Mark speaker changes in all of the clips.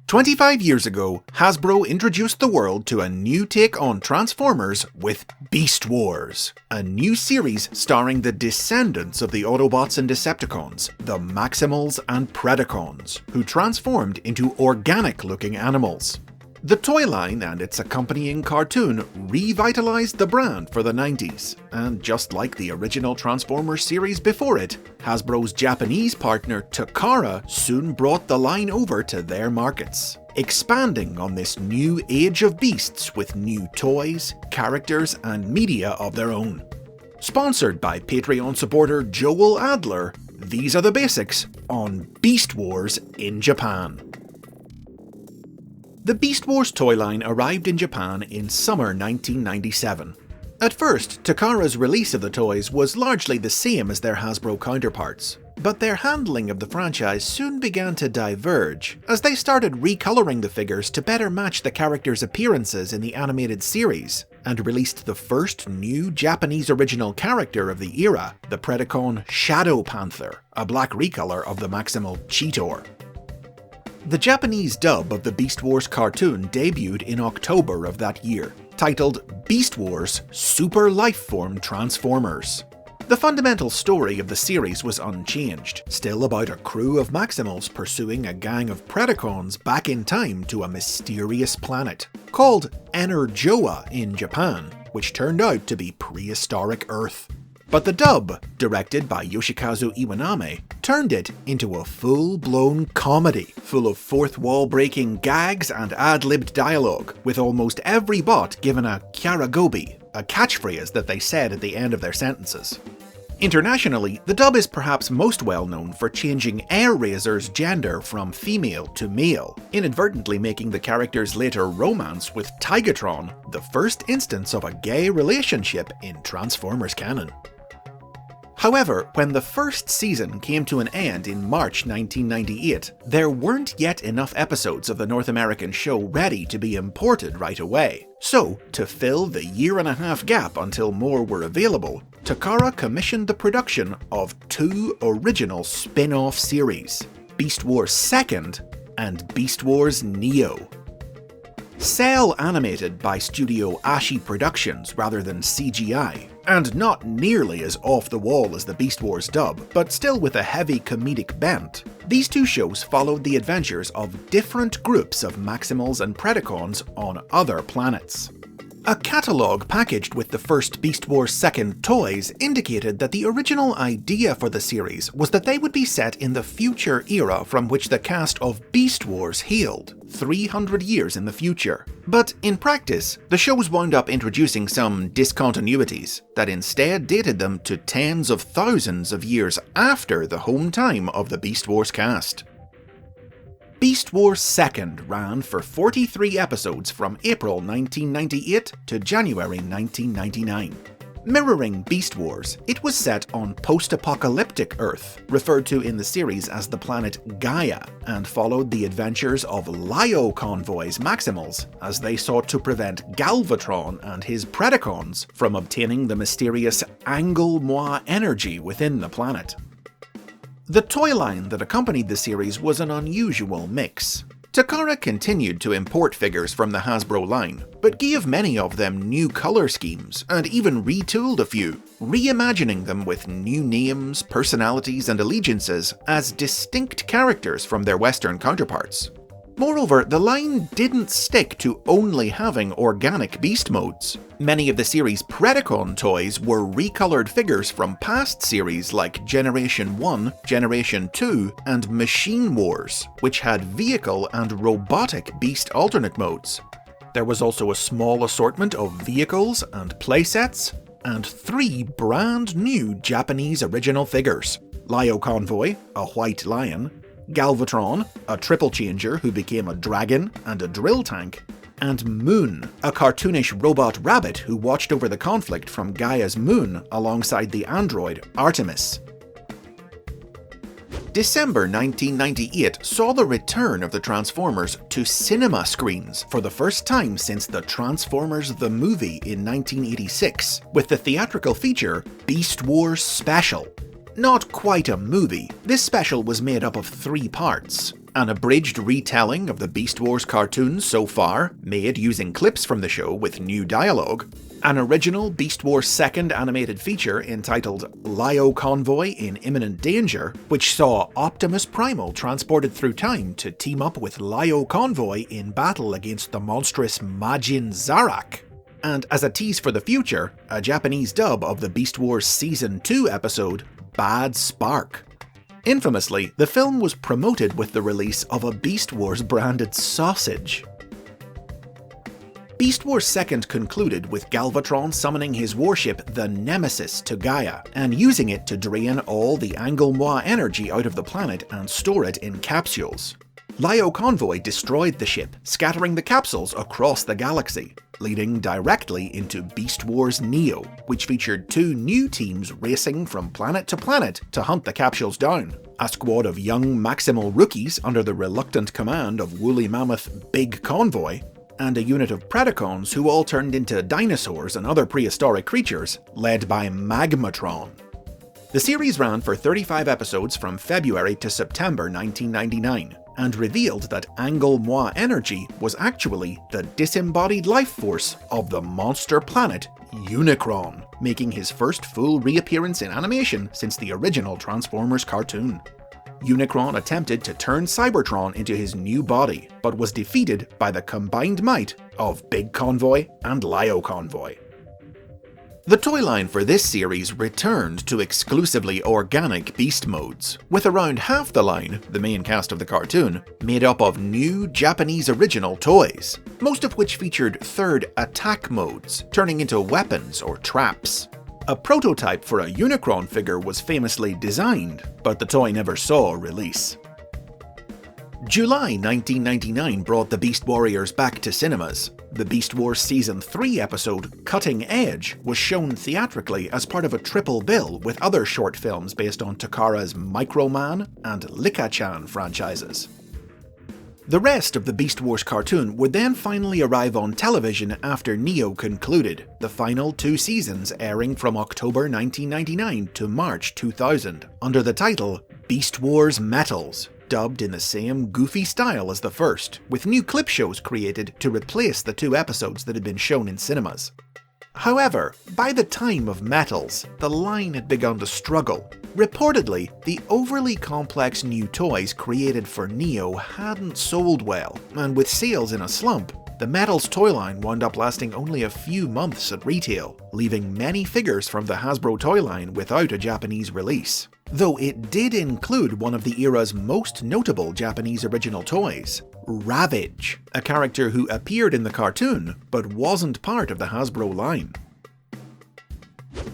Speaker 1: 25 years ago, Hasbro introduced the world to a new take on Transformers with Beast Wars, a new series starring the descendants of the Autobots and Decepticons, the Maximals and Predacons, who transformed into organic-looking animals. The toy line and its accompanying cartoon revitalized the brand for the 90s, and just like the original Transformers series before it, Hasbro's Japanese partner Takara soon brought the line over to their markets, expanding on this new age of beasts with new toys, characters, and media of their own. Sponsored by Patreon supporter Joel Adler, these are the basics on Beast Wars in Japan. The Beast Wars toy line arrived in Japan in summer 1997. At first, Takara's release of the toys was largely the same as their Hasbro counterparts, but their handling of the franchise soon began to diverge as they started recoloring the figures to better match the characters' appearances in the animated series, and released the first new Japanese original character of the era, the Predacon Shadow Panther, a black recolor of the Maximal Cheetor. The Japanese dub of the Beast Wars cartoon debuted in October of that year, titled Beast Wars Super Lifeform Transformers. The fundamental story of the series was unchanged, still about a crew of Maximals pursuing a gang of Predacons back in time to a mysterious planet, called Enerjoa in Japan, which turned out to be prehistoric Earth. But the dub, directed by Yoshikazu Iwaname, turned it into a full-blown comedy, full of fourth-wall-breaking gags and ad-libbed dialogue, with almost every bot given a kyaragobi, a catchphrase that they said at the end of their sentences. Internationally, the dub is perhaps most well known for changing Air-Razor's gender from female to male, inadvertently making the character's later romance with Tigatron the first instance of a gay relationship in Transformers canon. However, when the first season came to an end in March 1998, there weren't yet enough episodes of the North American show ready to be imported right away. So, to fill the year-and-a-half gap until more were available, Takara commissioned the production of two original spin-off series, Beast Wars 2nd and Beast Wars Neo. Cell animated by Studio Ashi Productions rather than CGI, and not nearly as off-the-wall as the Beast Wars dub, but still with a heavy comedic bent, these two shows followed the adventures of different groups of Maximals and Predacons on other planets. A catalogue packaged with the first Beast Wars 2nd toys indicated that the original idea for the series was that they would be set in the future era from which the cast of Beast Wars hailed, 300 years in the future. But in practice, the shows wound up introducing some discontinuities that instead dated them to tens of thousands of years after the home time of the Beast Wars cast. Beast Wars 2nd ran for 43 episodes from April 1998 to January 1999. Mirroring Beast Wars, it was set on post-apocalyptic Earth, referred to in the series as the planet Gaia, and followed the adventures of Lio Convoy's Maximals as they sought to prevent Galvatron and his Predacons from obtaining the mysterious Angle-Moi energy within the planet. The toy line that accompanied the series was an unusual mix. Takara continued to import figures from the Hasbro line, but gave many of them new color schemes, and even retooled a few, reimagining them with new names, personalities, and allegiances as distinct characters from their Western counterparts. Moreover, the line didn't stick to only having organic beast modes. Many of the series' Predacon toys were recolored figures from past series like Generation 1, Generation 2, and Machine Wars, which had vehicle and robotic beast alternate modes. There was also a small assortment of vehicles and playsets, and 3 brand new Japanese original figures: Lio Convoy, a white lion, Galvatron, a triple changer who became a dragon and a drill tank, and Moon, a cartoonish robot rabbit who watched over the conflict from Gaia's moon alongside the android Artemis. December 1998 saw the return of the Transformers to cinema screens for the first time since the Transformers the Movie in 1986, with the theatrical feature Beast Wars Special. Not quite a movie, this special was made up of 3 parts. an abridged retelling of the Beast Wars cartoons so far, made using clips from the show with new dialogue, an original Beast Wars second animated feature entitled Lio Convoy in Imminent Danger, which saw Optimus Primal transported through time to team up with Lio Convoy in battle against the monstrous Majin Zarak. And as a tease for the future, a Japanese dub of the Beast Wars Season 2 episode, Bad Spark. Infamously, the film was promoted with the release of a Beast Wars branded sausage. Beast Wars 2nd concluded with Galvatron summoning his warship the Nemesis to Gaia, and using it to drain all the Anglemois energy out of the planet and store it in capsules. Lio Convoy destroyed the ship, scattering the capsules across the galaxy, leading directly into Beast Wars Neo, which featured 2 new teams racing from planet to planet to hunt the capsules down. A squad of young Maximal rookies under the reluctant command of woolly mammoth Big Convoy, and a unit of Predacons who all turned into dinosaurs and other prehistoric creatures, led by Magmatron. The series ran for 35 episodes from February to September 1999, and revealed that Anglemois energy was actually the disembodied life force of the monster planet Unicron, making his first full reappearance in animation since the original Transformers cartoon. Unicron attempted to turn Cybertron into his new body, but was defeated by the combined might of Big Convoy and Lio Convoy. The toy line for this series returned to exclusively organic beast modes, with around half the line, the main cast of the cartoon, made up of new Japanese original toys, most of which featured third attack modes, turning into weapons or traps. A prototype for a Unicron figure was famously designed, but the toy never saw release. July 1999 brought the Beast Warriors back to cinemas. The Beast Wars Season 3 episode, Cutting Edge, was shown theatrically as part of a triple bill with other short films based on Takara's Microman and Licca-chan franchises. The rest of the Beast Wars cartoon would then finally arrive on television after Neo concluded, the final 2 seasons airing from October 1999 to March 2000, under the title Beast Wars Metals, dubbed in the same goofy style as the first, with new clip shows created to replace the 2 episodes that had been shown in cinemas. However, by the time of Metals, the line had begun to struggle. Reportedly, the overly complex new toys created for Neo hadn't sold well, and with sales in a slump, the Metals toy line wound up lasting only a few months at retail, leaving many figures from the Hasbro toy line without a Japanese release. Though it did include one of the era's most notable Japanese original toys, Ravage, a character who appeared in the cartoon but wasn't part of the Hasbro line.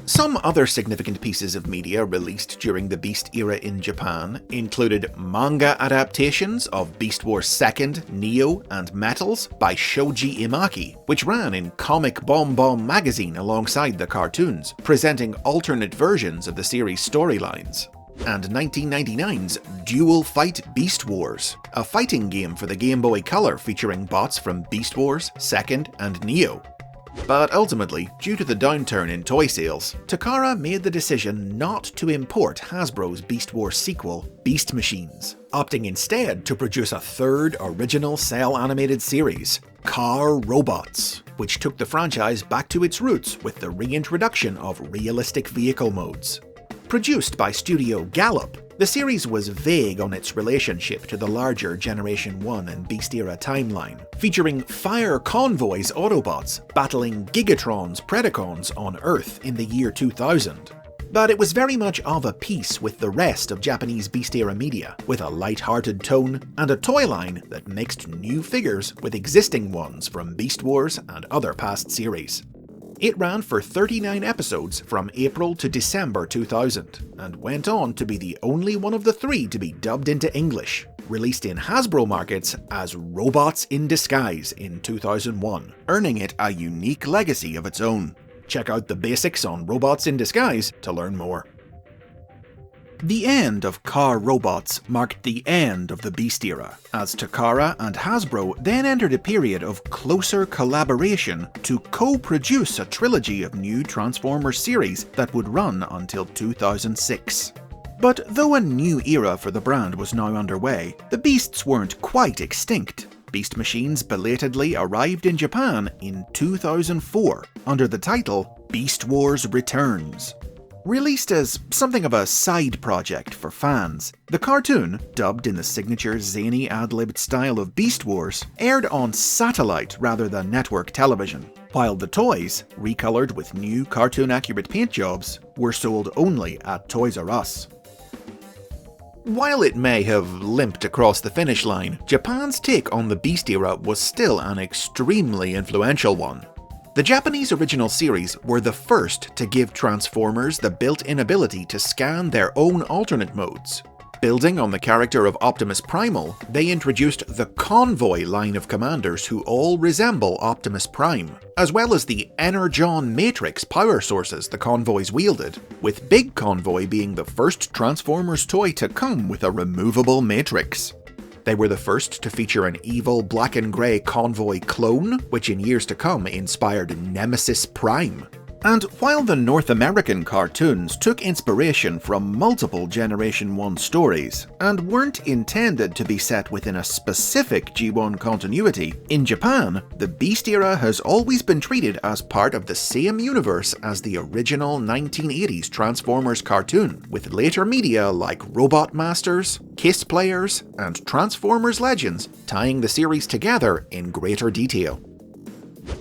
Speaker 1: Some other significant pieces of media released during the Beast era in Japan included manga adaptations of Beast Wars 2nd, Neo, and Metals by Shoji Imaki, which ran in Comic Bomb Bomb magazine alongside the cartoons, presenting alternate versions of the series' storylines. And 1999's Dual Fight Beast Wars, a fighting game for the Game Boy Color featuring bots from Beast Wars, 2nd, and Neo. But ultimately, due to the downturn in toy sales, Takara made the decision not to import Hasbro's Beast Wars sequel, Beast Machines, opting instead to produce a third original cell animated series, Car Robots, which took the franchise back to its roots with the reintroduction of realistic vehicle modes. Produced by Studio Gallop, the series was vague on its relationship to the larger Generation 1 and Beast era timeline, featuring Fire Convoy's Autobots battling Gigatron's Predacons on Earth in the year 2000. But it was very much of a piece with the rest of Japanese Beast era media, with a light-hearted tone and a toy line that mixed new figures with existing ones from Beast Wars and other past series. It ran for 39 episodes from April to December 2000, and went on to be the only one of the 3 to be dubbed into English, released in Hasbro markets as Robots in Disguise in 2001, earning it a unique legacy of its own. Check out the basics on Robots in Disguise to learn more. The end of Car Robots marked the end of the Beast era, as Takara and Hasbro then entered a period of closer collaboration to co-produce a trilogy of new Transformers series that would run until 2006. But though a new era for the brand was now underway, the Beasts weren't quite extinct. Beast machines belatedly arrived in Japan in 2004 under the title Beast Wars Returns. Released as something of a side project for fans, the cartoon, dubbed in the signature zany ad-libbed style of Beast Wars, aired on satellite rather than network television, while the toys, recolored with new cartoon-accurate paint jobs, were sold only at Toys R Us. While it may have limped across the finish line, Japan's take on the Beast era was still an extremely influential one. The Japanese original series were the first to give Transformers the built-in ability to scan their own alternate modes. Building on the character of Optimus Primal, they introduced the Convoy line of commanders who all resemble Optimus Prime, as well as the Energon Matrix power sources the convoys wielded, with Big Convoy being the first Transformers toy to come with a removable matrix. They were the first to feature an evil black and grey Convoy clone, which in years to come inspired Nemesis Prime. And while the North American cartoons took inspiration from multiple Generation 1 stories, and weren't intended to be set within a specific G1 continuity, in Japan, the Beast era has always been treated as part of the same universe as the original 1980s Transformers cartoon, with later media like Robot Masters, Kiss Players, and Transformers Legends tying the series together in greater detail.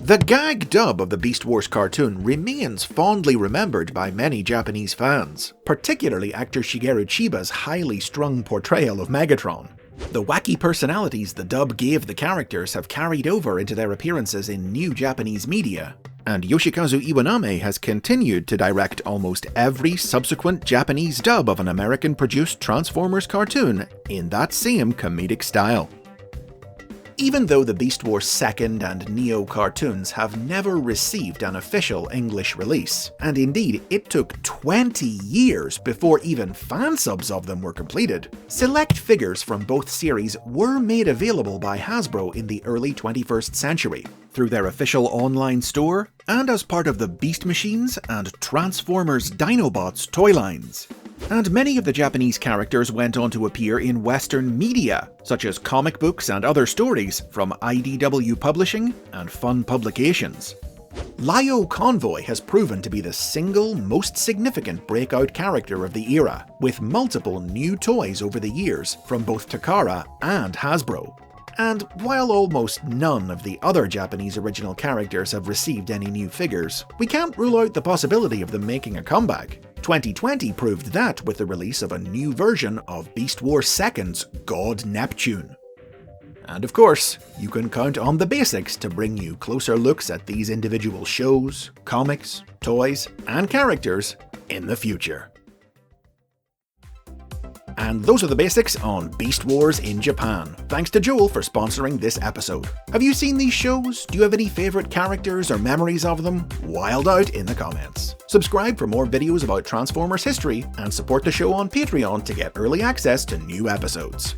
Speaker 1: The gag dub of the Beast Wars cartoon remains fondly remembered by many Japanese fans, particularly actor Shigeru Chiba's highly strung portrayal of Megatron. The wacky personalities the dub gave the characters have carried over into their appearances in new Japanese media, and Yoshikazu Iwanami has continued to direct almost every subsequent Japanese dub of an American-produced Transformers cartoon in that same comedic style. Even though the Beast Wars 2nd and Neo cartoons have never received an official English release, and indeed it took 20 years before even fansubs of them were completed, select figures from both series were made available by Hasbro in the early 21st century, through their official online store and as part of the Beast Machines and Transformers Dinobots toy lines. And many of the Japanese characters went on to appear in Western media, such as comic books and other stories from IDW Publishing and Fun Publications. Lio Convoy has proven to be the single most significant breakout character of the era, with multiple new toys over the years from both Takara and Hasbro. And while almost none of the other Japanese original characters have received any new figures, we can't rule out the possibility of them making a comeback. 2020 proved that with the release of a new version of Beast Wars 2nd's God Neptune. And of course, you can count on the basics to bring you closer looks at these individual shows, comics, toys, and characters in the future. And those are the basics on Beast Wars in Japan. Thanks to Joel for sponsoring this episode. Have you seen these shows? Do you have any favourite characters or memories of them? Wild out in the comments. Subscribe for more videos about Transformers history and support the show on Patreon to get early access to new episodes.